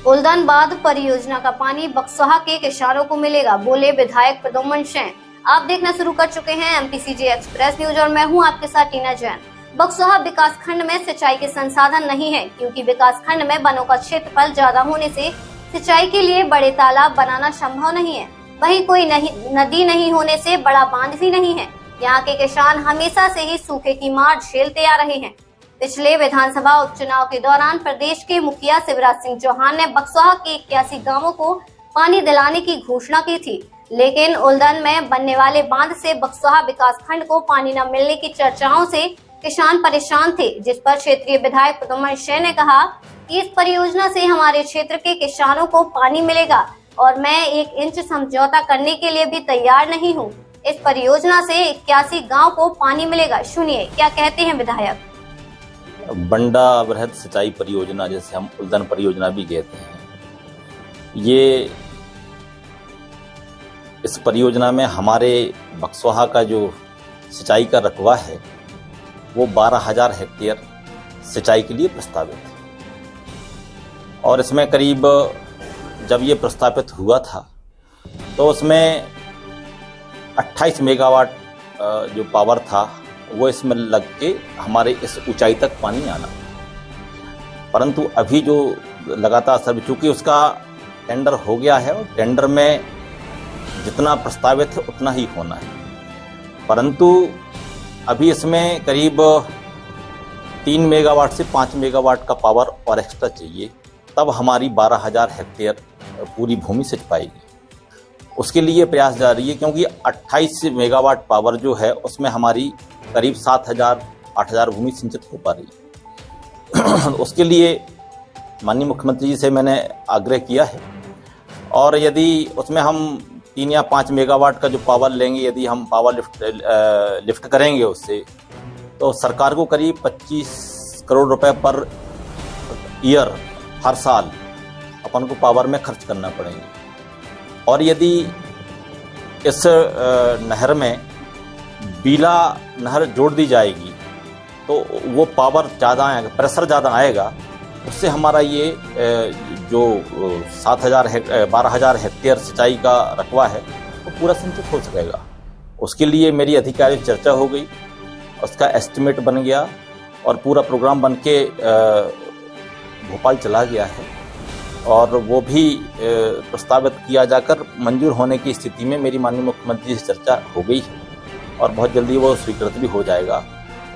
उल्दन बांध परियोजना का पानी बक्सवाहा के किसानों को मिलेगा, बोले विधायक प्रद्युम्न सिंह। आप देखना शुरू कर चुके हैं एमपीसीजे एक्सप्रेस न्यूज और मैं हूं आपके साथ टीना जैन। बक्सवाहा विकास खंड में सिंचाई के संसाधन नहीं है, क्योंकि विकास खंड में वनों का क्षेत्रफल ज्यादा होने से सिंचाई के लिए बड़े तालाब बनाना संभव नहीं है। वहीं कोई नदी नहीं होने से बड़ा बांध भी नहीं है। यहाँ के किसान हमेशा से ही सूखे की मार झेलते आ रहे हैं। पिछले विधानसभा उपचुनाव के दौरान प्रदेश के मुखिया शिवराज सिंह चौहान ने बक्सवाहा के 81 गांवों को पानी दिलाने की घोषणा की थी, लेकिन उल्दन में बनने वाले बांध से बक्सवाहा विकास खंड को पानी न मिलने की चर्चाओं से किसान परेशान थे, जिस पर क्षेत्रीय विधायक प्रद्युम्न सिंह ने कहा कि इस परियोजना से हमारे क्षेत्र के किसानों को पानी मिलेगा और मैं 1 इंच समझौता करने के लिए भी तैयार नहीं हूँ। इस परियोजना से 81 गांव को पानी मिलेगा। सुनिए क्या कहते हैं विधायक। बंडा वृहद सिंचाई परियोजना, जैसे हम उल्दन परियोजना भी कहते हैं, ये इस परियोजना में हमारे बक्सवाहा का जो सिंचाई का रकबा है वो 12,000 हेक्टेयर सिंचाई के लिए प्रस्तावित है। और इसमें करीब जब ये प्रस्तावित हुआ था तो उसमें 28 मेगावाट जो पावर था वो इसमें लग के हमारे इस ऊंचाई तक पानी आना। परंतु अभी जो लगातार सर्वे, चूंकि उसका टेंडर हो गया है और टेंडर में जितना प्रस्तावित है उतना ही होना है, परंतु अभी इसमें करीब 3 मेगावाट से 5 मेगावाट का पावर और एक्स्ट्रा चाहिए, तब हमारी 12,000 हेक्टेयर पूरी भूमि सिंच पाएगी। उसके लिए प्रयास जारी है, क्योंकि 28 मेगावाट पावर जो है उसमें हमारी करीब 7,000-8,000 भूमि सिंचित हो पा रही है। उसके लिए माननीय मुख्यमंत्री जी से मैंने आग्रह किया है, और यदि उसमें हम 3 या 5 मेगावाट का जो पावर लेंगे, यदि हम पावर लिफ्ट करेंगे उससे, तो सरकार को करीब 25 करोड़ रुपए पर ईयर हर साल अपन को पावर में खर्च करना पड़ेंगे। और यदि इस नहर में बीला नहर जोड़ दी जाएगी तो वो पावर ज़्यादा आएगा, प्रेशर ज़्यादा आएगा, उससे हमारा ये जो 12,000 हेक्टेयर सिंचाई का रकबा है वो पूरा सिंचित हो सकेगा। उसके लिए मेरी अधिकारियों से चर्चा हो गई, उसका एस्टिमेट बन गया और पूरा प्रोग्राम बन के भोपाल चला गया है, और वो भी प्रस्तावित किया जाकर मंजूर होने की स्थिति में मेरी माननीय मुख्यमंत्री से चर्चा हो गई है, और बहुत जल्दी वो स्वीकृत भी हो जाएगा,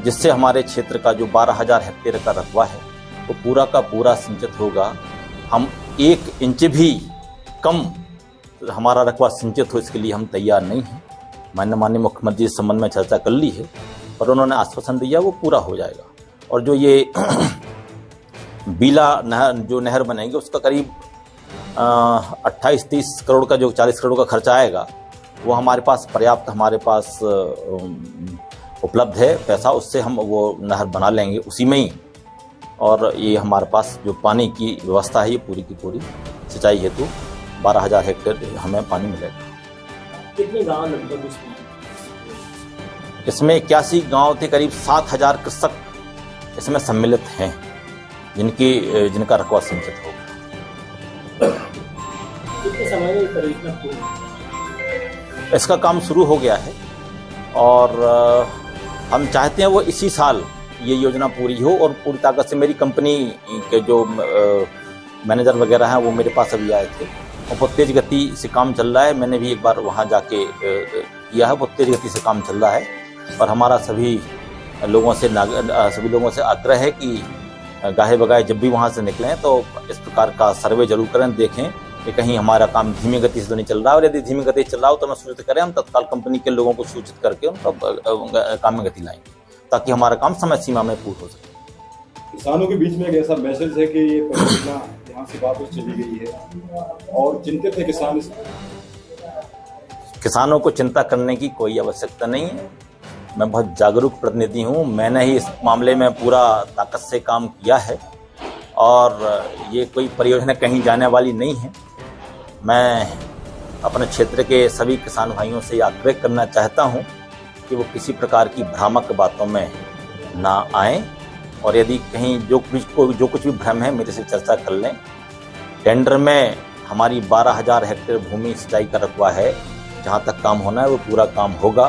जिससे हमारे क्षेत्र का जो 12,000 हेक्टेयर का रकबा है वो पूरा का पूरा सिंचित होगा। हम 1 इंच भी कम हमारा रकबा सिंचित हो, इसके लिए हम तैयार नहीं हैं। मैंने माननीय मुख्यमंत्री इस संबंध में चर्चा कर ली है और उन्होंने आश्वासन दिया वो पूरा हो जाएगा। और जो ये बीला नहर बनेगी उसका करीब 28-30 करोड़ का, जो 40 करोड़ का खर्चा आएगा, वो हमारे पास पर्याप्त, हमारे पास उपलब्ध है पैसा, उससे हम वो नहर बना लेंगे उसी में ही। और ये हमारे पास जो पानी की व्यवस्था है ये पूरी की पूरी सिंचाई हेतु 12,000 हेक्टेयर हमें पानी मिलेगा। कितने गाँव लगभग इसमें 81 गाँव थे, करीब 7,000 कृषक इसमें सम्मिलित हैं, जिनका रकबा सिंचित होगा। कितने समय में परियोजना पूरी? इसका काम शुरू हो गया है और हम चाहते हैं वो इसी साल ये योजना पूरी हो, और पूरी ताकत से मेरी कंपनी के जो मैनेजर वगैरह हैं वो मेरे पास अभी आए थे, और बहुत तेज़ गति से काम चल रहा है। मैंने भी एक बार वहाँ जाके किया है, बहुत तेज़ गति से काम चल रहा है, और हमारा सभी लोगों से आग्रह है कि गाहे बगाहे जब भी वहाँ से निकलें तो इस प्रकार का सर्वे जरूर करें, देखें कि कहीं हमारा काम धीमी गति से तो नहीं चल रहा है, और यदि धीमी गति से चल रहा हो तो मैं सूचित करें, हम तत्काल कंपनी के लोगों को सूचित करके उनका काम में गति लाएंगे, ताकि हमारा काम समय सीमा में पूर्ण हो सके। किसानों के बीच में एक ऐसा मैसेज है कि ये परियोजना यहाँ से वापस चली गई है और चिंतित है किसान। किसानों को चिंता करने की कोई आवश्यकता नहीं है। मैं बहुत जागरूक प्रतिनिधि हूँ, मैंने ही इस मामले में पूरा ताकत से काम किया है, और ये कोई परियोजना कहीं जाने वाली नहीं है। मैं अपने क्षेत्र के सभी किसान भाइयों से आग्रह करना चाहता हूं कि वो किसी प्रकार की भ्रामक बातों में ना आएं, और यदि कहीं जो कुछ भी भ्रम है मेरे से चर्चा कर लें। टेंडर में हमारी 12,000 हेक्टेयर भूमि सिंचाई का रकबा है। जहां तक काम होना है वो पूरा काम होगा।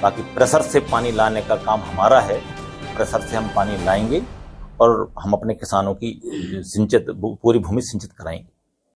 बाकी प्रेशर से पानी लाने का काम हमारा है। प्रेशर से हम पानी लाएंगे और हम अपने किसानों की सिंचित पूरी भूमि सिंचित कराएंगे।